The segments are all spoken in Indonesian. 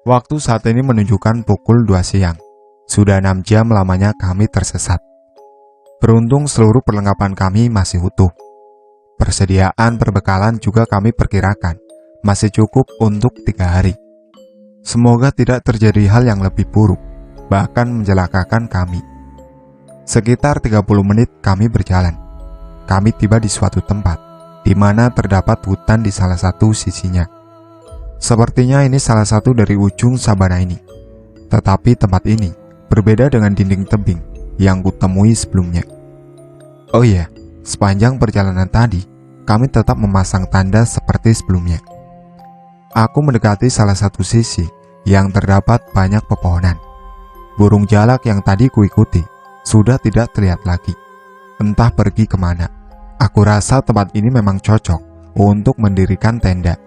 Waktu saat ini menunjukkan pukul 2 siang. Sudah 6 jam lamanya kami tersesat. Beruntung seluruh perlengkapan kami masih utuh. Persediaan perbekalan juga kami perkirakan masih cukup untuk 3 hari. Semoga tidak terjadi hal yang lebih buruk, bahkan mencelakakan kami. Sekitar 30 menit kami berjalan. Kami tiba di suatu tempat di mana terdapat hutan di salah satu sisinya. Sepertinya ini salah satu dari ujung sabana ini. Tetapi tempat ini berbeda dengan dinding tebing yang kutemui sebelumnya. Oh iya, sepanjang perjalanan tadi, kami tetap memasang tanda seperti sebelumnya. Aku mendekati salah satu sisi yang terdapat banyak pepohonan. Burung jalak yang tadi kuikuti sudah tidak terlihat lagi. Entah pergi kemana. Aku rasa tempat ini memang cocok untuk mendirikan tenda.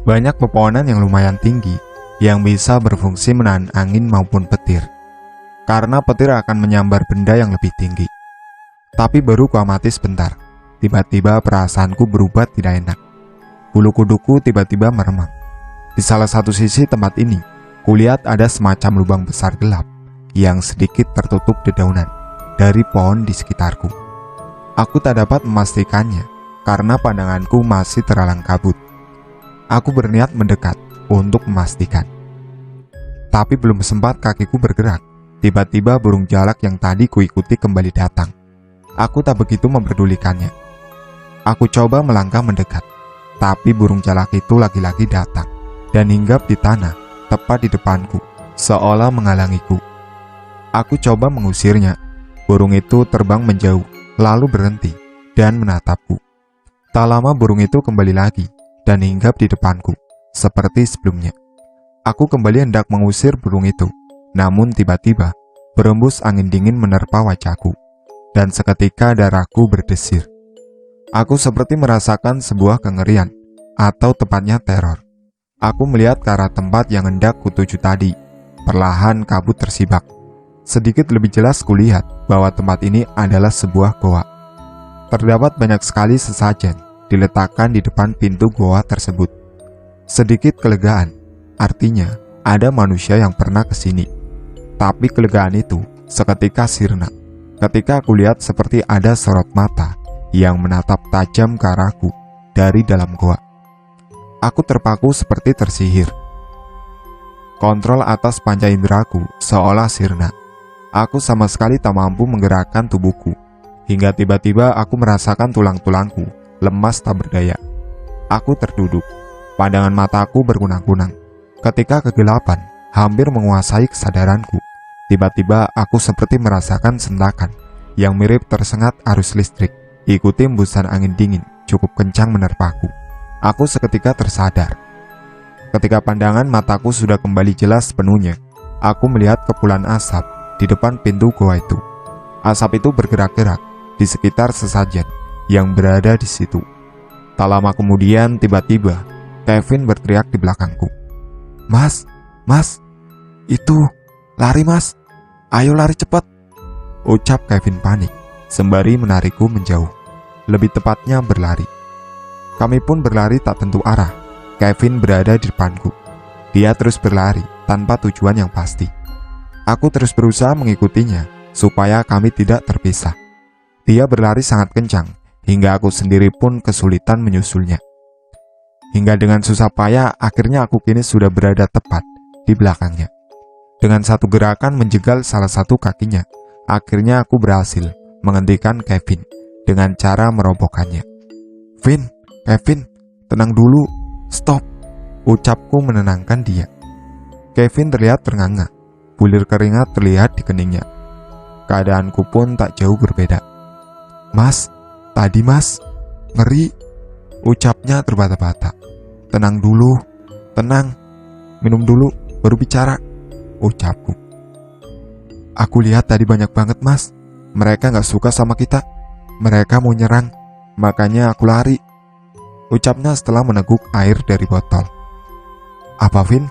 Banyak pepohonan yang lumayan tinggi yang bisa berfungsi menahan angin maupun petir. Karena petir akan menyambar benda yang lebih tinggi. Tapi baru kuamati sebentar, tiba-tiba perasaanku berubah tidak enak. Bulu kuduku tiba-tiba meremang. Di salah satu sisi tempat ini, kulihat ada semacam lubang besar gelap yang sedikit tertutup dedaunan dari pohon di sekitarku. Aku tak dapat memastikannya karena pandanganku masih terhalang kabut. Aku berniat mendekat untuk memastikan. Tapi belum sempat kakiku bergerak, tiba-tiba burung jalak yang tadi kuikuti kembali datang. Aku tak begitu memperdulikannya. Aku coba melangkah mendekat, tapi burung jalak itu lagi-lagi datang dan hinggap di tanah tepat di depanku, seolah menghalangiku. Aku coba mengusirnya. Burung itu terbang menjauh, lalu berhenti dan menatapku. Tak lama burung itu kembali lagi dan hinggap di depanku, seperti sebelumnya. Aku kembali hendak mengusir burung itu, namun tiba-tiba berembus angin dingin menerpa wajahku, dan seketika darahku berdesir. Aku seperti merasakan sebuah kengerian, atau tepatnya teror. Aku melihat ke arah tempat yang hendak kutuju tadi. Perlahan kabut tersibak. Sedikit lebih jelas kulihat bahwa tempat ini adalah sebuah goa. Terdapat banyak sekali sesajen diletakkan di depan pintu goa tersebut. Sedikit kelegaan, artinya ada manusia yang pernah ke sini. Tapi kelegaan itu seketika sirna ketika aku lihat seperti ada sorot mata yang menatap tajam ke arahku dari dalam goa. Aku terpaku seperti tersihir. Kontrol atas panca inderaku seolah sirna. Aku sama sekali tak mampu menggerakkan tubuhku, hingga tiba-tiba aku merasakan tulang-tulangku lemas tak berdaya. Aku terduduk, pandangan mataku berkunang-kunang. Ketika kegelapan hampir menguasai kesadaranku, tiba-tiba aku seperti merasakan sentakan yang mirip tersengat arus listrik. Ikuti embusan angin dingin cukup kencang menerpaku. Aku seketika tersadar. Ketika pandangan mataku sudah kembali jelas sepenuhnya, aku melihat kepulan asap di depan pintu goa itu. Asap itu bergerak-gerak di sekitar sesajen yang berada di situ. Tak lama kemudian tiba-tiba Kevin berteriak di belakangku. Mas, itu, lari mas, ayo lari cepat, ucap Kevin panik sembari menarikku menjauh, lebih tepatnya berlari. Kami pun berlari tak tentu arah. Kevin berada di depanku. Dia terus berlari tanpa tujuan yang pasti. Aku terus berusaha mengikutinya supaya kami tidak terpisah. Dia berlari sangat kencang hingga aku sendiri pun kesulitan menyusulnya. Hingga dengan susah payah akhirnya aku kini sudah berada tepat di belakangnya. Dengan satu gerakan menjegal salah satu kakinya, akhirnya aku berhasil menghentikan Kevin dengan cara merobohkannya. Kevin, tenang dulu, stop, ucapku menenangkan dia. Kevin terlihat ternganga. Bulir keringat terlihat di keningnya. Keadaanku pun tak jauh berbeda. Mas, tadi mas, ngeri, ucapnya terbata-bata. Tenang dulu, tenang, minum dulu, baru bicara, ucapku. Aku lihat tadi banyak banget mas. Mereka gak suka sama kita. Mereka mau nyerang, makanya aku lari, ucapnya setelah meneguk air dari botol. Apa Vin?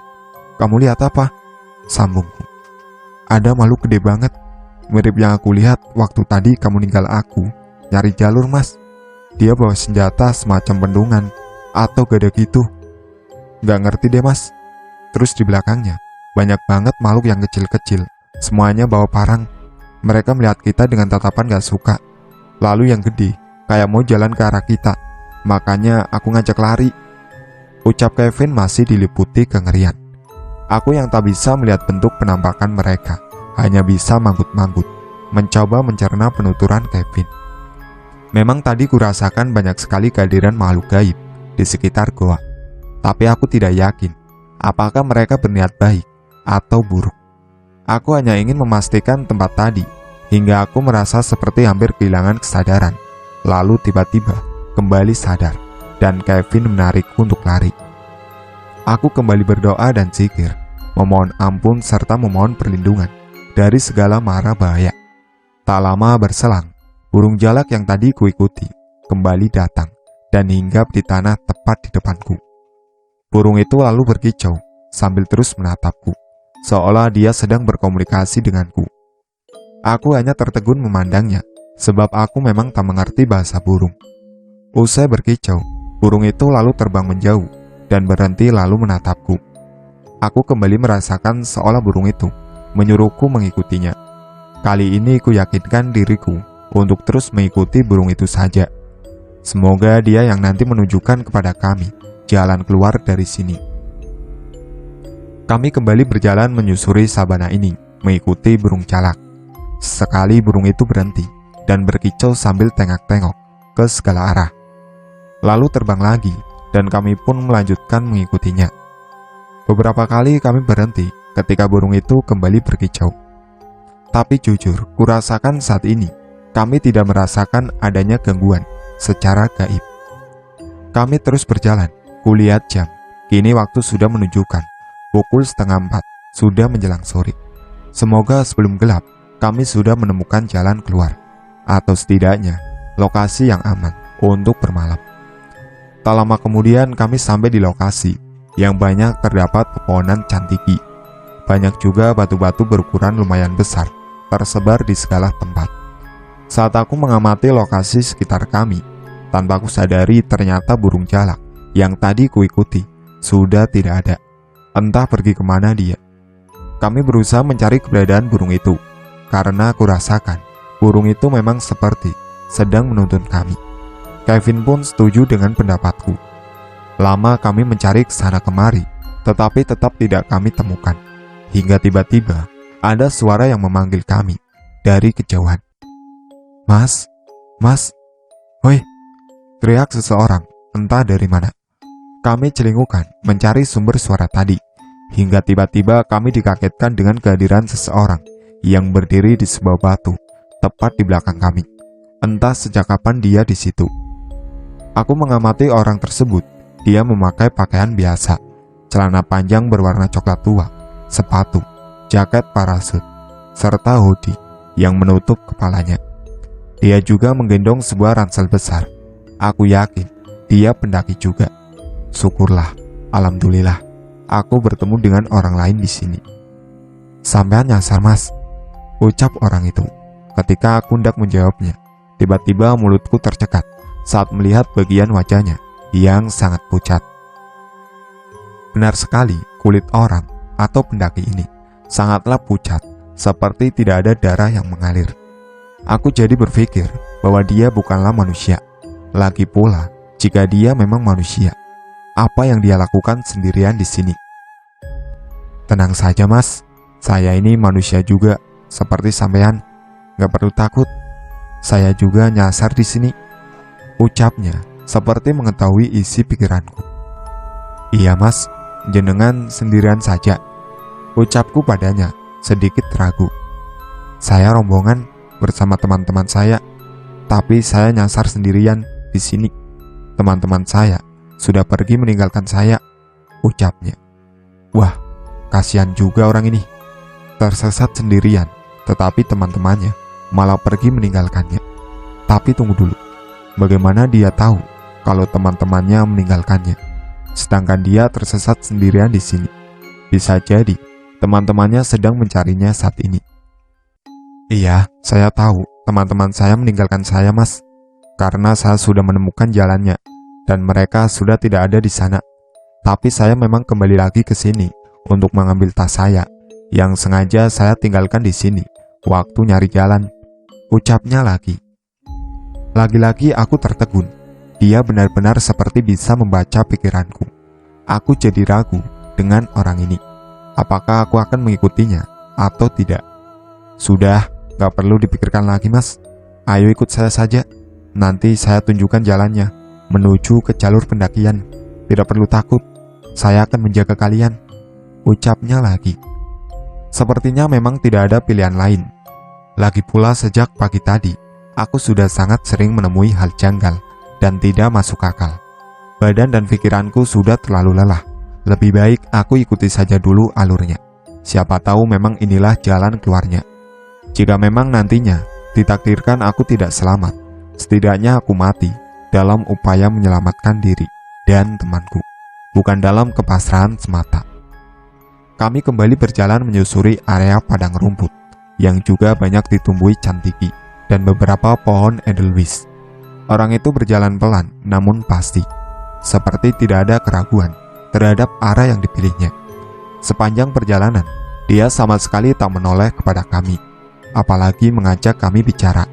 Kamu lihat apa? Sambungku. Ada makhluk gede banget, mirip yang aku lihat waktu tadi kamu ninggal aku nyari jalur mas. Dia bawa senjata semacam bendungan atau gada gitu. Gak ngerti deh mas. Terus di belakangnya, banyak banget makhluk yang kecil-kecil. Semuanya bawa parang. Mereka melihat kita dengan tatapan gak suka. Lalu yang gede, kayak mau jalan ke arah kita. Makanya aku ngajak lari. Ucap Kevin masih diliputi kengerian. Aku yang tak bisa melihat bentuk penampakan mereka, hanya bisa manggut-manggut, mencoba mencerna penuturan Kevin. Memang tadi kurasakan banyak sekali kehadiran makhluk gaib di sekitar goa. Tapi aku tidak yakin apakah mereka berniat baik atau buruk. Aku hanya ingin memastikan tempat tadi, hingga aku merasa seperti hampir kehilangan kesadaran. Lalu tiba-tiba kembali sadar, dan Kevin menarikku untuk lari. Aku kembali berdoa dan zikir, memohon ampun serta memohon perlindungan dari segala mara bahaya. Tak lama berselang, burung jalak yang tadi kuikuti kembali datang dan hinggap di tanah tepat di depanku. Burung itu lalu berkicau sambil terus menatapku, seolah dia sedang berkomunikasi denganku. Aku hanya tertegun memandangnya, sebab aku memang tak mengerti bahasa burung. Usai berkicau, burung itu lalu terbang menjauh dan berhenti lalu menatapku. Aku kembali merasakan seolah burung itu menyuruhku mengikutinya. Kali ini ku yakinkan diriku untuk terus mengikuti burung itu saja. Semoga dia yang nanti menunjukkan kepada kami jalan keluar dari sini. Kami kembali berjalan menyusuri sabana ini, mengikuti burung jalak. Sekali burung itu berhenti dan berkicau sambil tengok-tengok ke segala arah. Lalu terbang lagi dan kami pun melanjutkan mengikutinya. Beberapa kali kami berhenti ketika burung itu kembali berkicau. Tapi jujur, kurasakan saat ini kami tidak merasakan adanya gangguan secara gaib. Kami terus berjalan. Kulihat jam, kini waktu sudah menunjukkan pukul 3:30, sudah menjelang sore. Semoga sebelum gelap, kami sudah menemukan jalan keluar, atau setidaknya lokasi yang aman untuk bermalam. Tak lama kemudian kami sampai di lokasi yang banyak terdapat pepohonan cantiki. Banyak juga batu-batu berukuran lumayan besar, tersebar di segala tempat. Saat aku mengamati lokasi sekitar kami, tanpa aku sadari ternyata burung jalak yang tadi kuikuti sudah tidak ada. Entah pergi kemana dia. Kami berusaha mencari keberadaan burung itu, karena aku rasakan burung itu memang seperti sedang menuntun kami. Kevin pun setuju dengan pendapatku. Lama kami mencari kesana kemari, tetapi tetap tidak kami temukan. Hingga tiba-tiba ada suara yang memanggil kami dari kejauhan. Mas, mas, woi, teriak seseorang, entah dari mana. Kami celingukan mencari sumber suara tadi, hingga tiba-tiba kami dikagetkan dengan kehadiran seseorang yang berdiri di sebuah batu, tepat di belakang kami. Entah sejak kapan dia di situ. Aku mengamati orang tersebut. Dia memakai pakaian biasa, celana panjang berwarna coklat tua, sepatu, jaket parasut, serta hoodie yang menutup kepalanya. Dia juga menggendong sebuah ransel besar. Aku yakin dia pendaki juga. Syukurlah, alhamdulillah, aku bertemu dengan orang lain di sini. Sampean nyasar mas, ucap orang itu. Ketika aku hendak menjawabnya, tiba-tiba mulutku tercekat saat melihat bagian wajahnya yang sangat pucat. Benar sekali, kulit orang atau pendaki ini sangatlah pucat, seperti tidak ada darah yang mengalir. Aku jadi berpikir bahwa dia bukanlah manusia. Lagi pula, jika dia memang manusia, apa yang dia lakukan sendirian di sini? Tenang saja mas, saya ini manusia juga, seperti sampean. Gak perlu takut, saya juga nyasar di sini. Ucapnya seperti mengetahui isi pikiranku. Iya mas, jenengan sendirian saja, ucapku padanya sedikit ragu. Saya rombongan bersama teman-teman saya, tapi saya nyasar sendirian di sini. Teman-teman saya sudah pergi meninggalkan saya, ucapnya. Wah, kasihan juga orang ini. Tersesat sendirian, tetapi teman-temannya malah pergi meninggalkannya. Tapi tunggu dulu, bagaimana dia tahu kalau teman-temannya meninggalkannya, sedangkan dia tersesat sendirian di sini? Bisa jadi teman-temannya sedang mencarinya saat ini. Iya, saya tahu teman-teman saya meninggalkan saya mas, karena saya sudah menemukan jalannya dan mereka sudah tidak ada di sana. Tapi saya memang kembali lagi ke sini untuk mengambil tas saya yang sengaja saya tinggalkan di sini waktu nyari jalan. Ucapnya lagi. Lagi-lagi aku tertegun. Dia benar-benar seperti bisa membaca pikiranku. Aku jadi ragu dengan orang ini. Apakah aku akan mengikutinya atau tidak? Sudah, gak perlu dipikirkan lagi mas. Ayo ikut saya saja. Nanti saya tunjukkan jalannya menuju ke jalur pendakian. Tidak perlu takut, saya akan menjaga kalian. Ucapnya lagi. Sepertinya memang tidak ada pilihan lain. Lagi pula sejak pagi tadi, aku sudah sangat sering menemui hal janggal dan tidak masuk akal. Badan dan pikiranku sudah terlalu lelah. Lebih baik aku ikuti saja dulu alurnya. Siapa tahu memang inilah jalan keluarnya. Jika memang nantinya ditakdirkan aku tidak selamat, setidaknya aku mati dalam upaya menyelamatkan diri dan temanku, bukan dalam kepasrahan semata. Kami kembali berjalan menyusuri area padang rumput yang juga banyak ditumbuhi cantiki dan beberapa pohon edelweiss. Orang itu berjalan pelan namun pasti, seperti tidak ada keraguan terhadap arah yang dipilihnya. Sepanjang perjalanan, dia sama sekali tak menoleh kepada kami, apalagi mengajak kami bicara.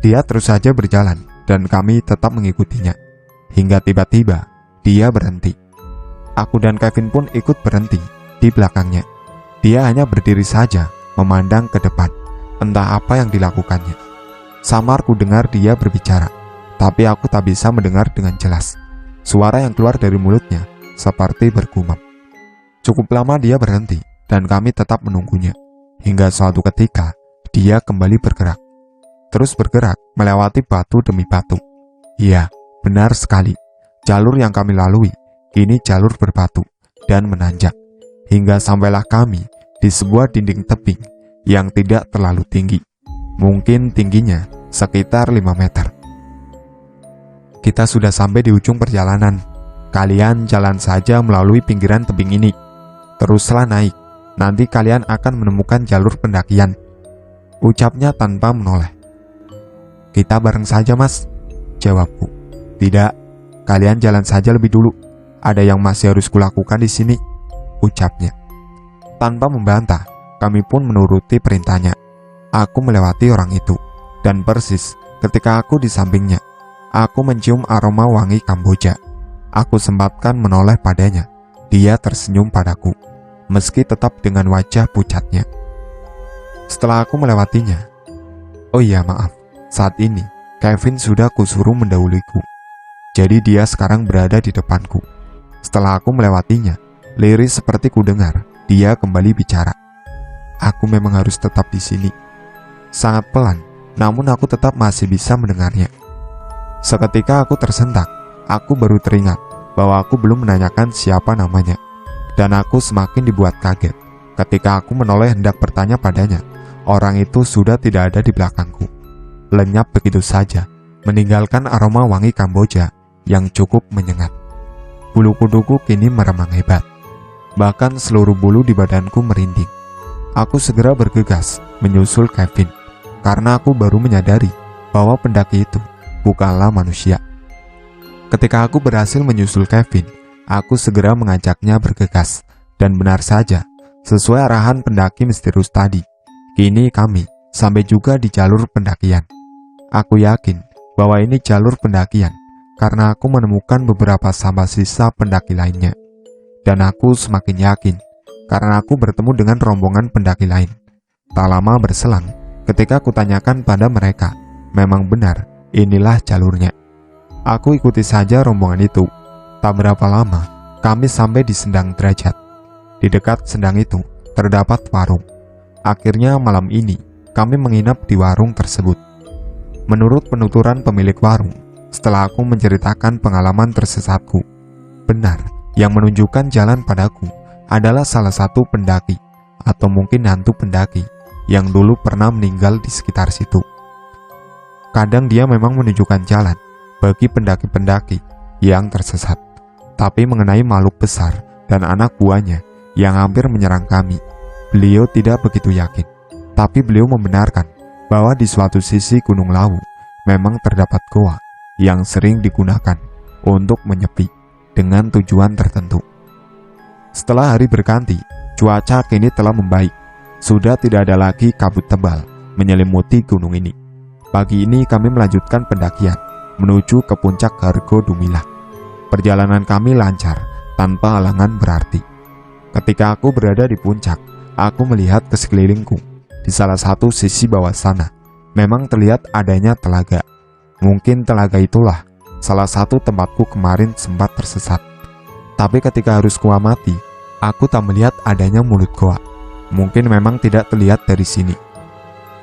Dia terus saja berjalan dan kami tetap mengikutinya, hingga tiba-tiba dia berhenti. Aku dan Kevin pun ikut berhenti di belakangnya. Dia hanya berdiri saja memandang ke depan, entah apa yang dilakukannya. Samar ku dengar dia berbicara, tapi aku tak bisa mendengar dengan jelas. Suara yang keluar dari mulutnya seperti bergumam. Cukup lama dia berhenti dan kami tetap menunggunya, hingga suatu ketika dia kembali bergerak. Terus bergerak melewati batu demi batu. Iya, benar sekali. Jalur yang kami lalui kini jalur berbatu dan menanjak, hingga sampailah kami di sebuah dinding tebing yang tidak terlalu tinggi. Mungkin tingginya sekitar 5 meter. Kita sudah sampai di ujung perjalanan. Kalian jalan saja melalui pinggiran tebing ini. Teruslah naik. Nanti kalian akan menemukan jalur pendakian. Ucapnya tanpa menoleh. Kita bareng saja mas, jawabku. Tidak, kalian jalan saja lebih dulu. Ada yang masih harus kulakukan di sini, ucapnya. Tanpa membantah, kami pun menuruti perintahnya. Aku melewati orang itu, dan persis ketika aku di sampingnya, aku mencium aroma wangi Kamboja. Aku sempatkan menoleh padanya. Dia tersenyum padaku, meski tetap dengan wajah pucatnya. Setelah aku melewatinya, oh iya maaf, saat ini Kevin sudah kusuruh mendahuliku. Jadi dia sekarang berada di depanku. Setelah aku melewatinya, lirih seperti kudengar, dia kembali bicara. Aku memang harus tetap di sini. Sangat pelan, namun aku tetap masih bisa mendengarnya. Seketika aku tersentak. Aku baru teringat bahwa aku belum menanyakan siapa namanya. Dan aku semakin dibuat kaget ketika aku menoleh hendak bertanya padanya. Orang itu sudah tidak ada di belakangku. Lenyap begitu saja, meninggalkan aroma wangi Kamboja yang cukup menyengat. Bulu kuduku kini meremang hebat. Bahkan seluruh bulu di badanku merinding. Aku segera bergegas menyusul Kevin, karena aku baru menyadari bahwa pendaki itu bukanlah manusia. Ketika aku berhasil menyusul Kevin, aku segera mengajaknya bergegas. Dan benar saja, sesuai arahan pendaki misterius tadi, kini kami sampai juga di jalur pendakian. Aku yakin bahwa ini jalur pendakian karena aku menemukan beberapa sampah sisa pendaki lainnya. Dan aku semakin yakin karena aku bertemu dengan rombongan pendaki lain. Tak lama berselang, ketika kutanyakan pada mereka, memang benar inilah jalurnya. Aku ikuti saja rombongan itu. Tak berapa lama, kami sampai di Sendang Derajat. Di dekat sendang itu terdapat warung. Akhirnya malam ini kami menginap di warung tersebut. Menurut penuturan pemilik warung, setelah aku menceritakan pengalaman tersesatku, benar, yang menunjukkan jalan padaku adalah salah satu pendaki, atau mungkin hantu pendaki, yang dulu pernah meninggal di sekitar situ. Kadang dia memang menunjukkan jalan bagi pendaki-pendaki yang tersesat. Tapi mengenai makhluk besar dan anak buahnya yang hampir menyerang kami, beliau tidak begitu yakin. Tapi beliau membenarkan bahwa di suatu sisi Gunung Lawu memang terdapat goa yang sering digunakan untuk menyepi dengan tujuan tertentu. Setelah hari berganti, cuaca kini telah membaik. Sudah tidak ada lagi kabut tebal menyelimuti gunung ini. Pagi ini kami melanjutkan pendakian menuju ke puncak Hargo Dumilah. Perjalanan kami lancar tanpa halangan berarti. Ketika aku berada di puncak, aku melihat ke sekelilingku. Di salah satu sisi bawah sana, memang terlihat adanya telaga. Mungkin telaga itulah salah satu tempatku kemarin sempat tersesat. Tapi ketika harus kuamati, aku tak melihat adanya mulut goa. Mungkin memang tidak terlihat dari sini.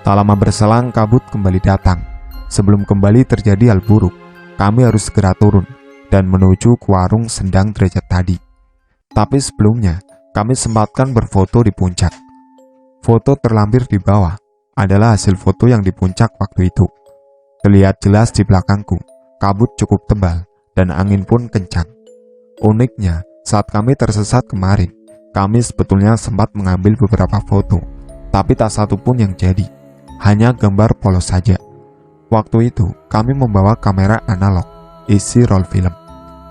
Tak lama berselang, kabut kembali datang. Sebelum kembali terjadi hal buruk, kami harus segera turun dan menuju ke warung Sendang Derajat tadi. Tapi sebelumnya, kami sempatkan berfoto di puncak. Foto terlampir di bawah adalah hasil foto yang di puncak waktu itu. Terlihat jelas di belakangku, kabut cukup tebal dan angin pun kencang. Uniknya, saat kami tersesat kemarin, kami sebetulnya sempat mengambil beberapa foto, tapi tak satu pun yang jadi, hanya gambar polos saja. Waktu itu, kami membawa kamera analog, isi roll film.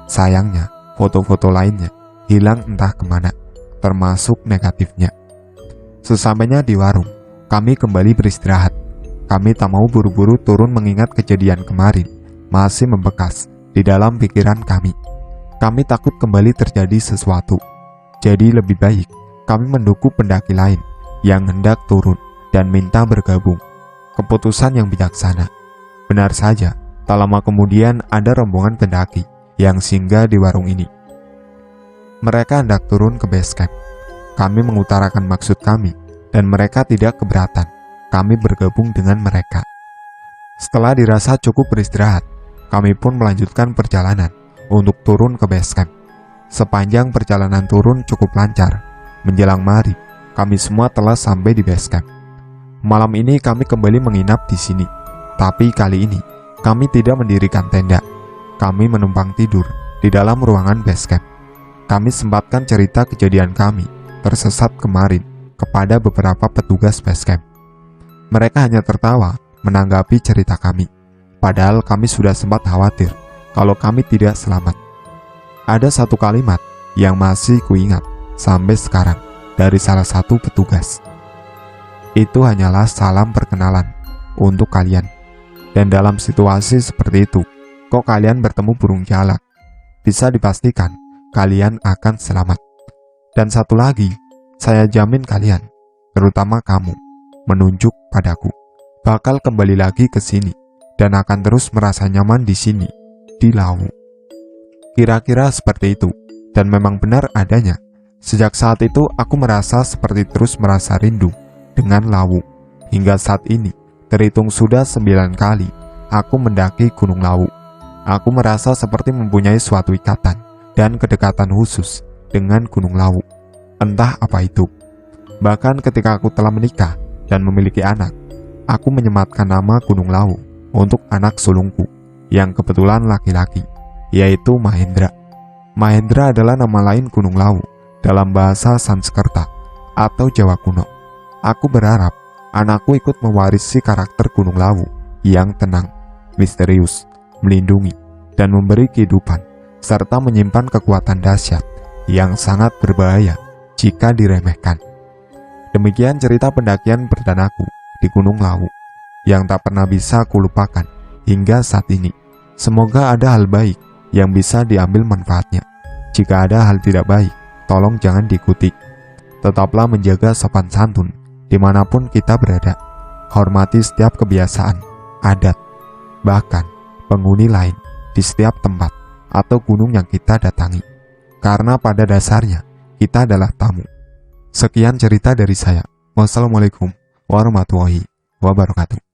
Sayangnya, foto-foto lainnya hilang entah kemana, termasuk negatifnya. Sesampainya di warung, kami kembali beristirahat. Kami tak mau buru-buru turun mengingat kejadian kemarin masih membekas di dalam pikiran kami. Kami takut kembali terjadi sesuatu. Jadi lebih baik kami mendukung pendaki lain yang hendak turun dan minta bergabung. Keputusan yang bijaksana. Benar saja, tak lama kemudian ada rombongan pendaki yang singgah di warung ini. Mereka hendak turun ke base camp. Kami mengutarakan maksud kami dan mereka tidak keberatan. Kami bergabung dengan mereka. Setelah dirasa cukup beristirahat, kami pun melanjutkan perjalanan untuk turun ke base camp. Sepanjang perjalanan turun cukup lancar. Menjelang maghrib, kami semua telah sampai di base camp. Malam ini kami kembali menginap di sini. Tapi kali ini, kami tidak mendirikan tenda. Kami menumpang tidur di dalam ruangan base camp. Kami sempatkan cerita kejadian kami tersesat kemarin kepada beberapa petugas base camp. Mereka hanya tertawa menanggapi cerita kami. Padahal kami sudah sempat khawatir kalau kami tidak selamat. Ada satu kalimat yang masih kuingat sampai sekarang dari salah satu petugas. Itu hanyalah salam perkenalan untuk kalian. Dan dalam situasi seperti itu, kok kalian bertemu burung jalak? Bisa dipastikan kalian akan selamat. Dan satu lagi, saya jamin kalian, terutama kamu, menunjuk padaku, bakal kembali lagi ke sini dan akan terus merasa nyaman di sini, di Lawu. Kira-kira seperti itu, dan memang benar adanya. Sejak saat itu aku merasa seperti terus merasa rindu dengan Lawu. Hingga saat ini, terhitung sudah 9 kali aku mendaki Gunung Lawu. Aku merasa seperti mempunyai suatu ikatan dan kedekatan khusus dengan Gunung Lawu. Entah apa itu. Bahkan ketika aku telah menikah dan memiliki anak, aku menyematkan nama Gunung Lawu untuk anak sulungku yang kebetulan laki-laki, yaitu Mahendra. Mahendra adalah nama lain Gunung Lawu dalam bahasa Sanskerta atau Jawa kuno. Aku berharap anakku ikut mewarisi karakter Gunung Lawu yang tenang, misterius, melindungi, dan memberi kehidupan, serta menyimpan kekuatan dahsyat yang sangat berbahaya jika diremehkan. Demikian cerita pendakian perdanaku di Gunung Lawu yang tak pernah bisa kulupakan hingga saat ini. Semoga ada hal baik yang bisa diambil manfaatnya. Jika ada hal tidak baik, tolong jangan diikuti. Tetaplah menjaga sopan santun dimanapun kita berada. Hormati setiap kebiasaan, adat, bahkan penghuni lain di setiap tempat atau gunung yang kita datangi. Karena pada dasarnya, kita adalah tamu. Sekian cerita dari saya. Wassalamualaikum warahmatullahi wabarakatuh.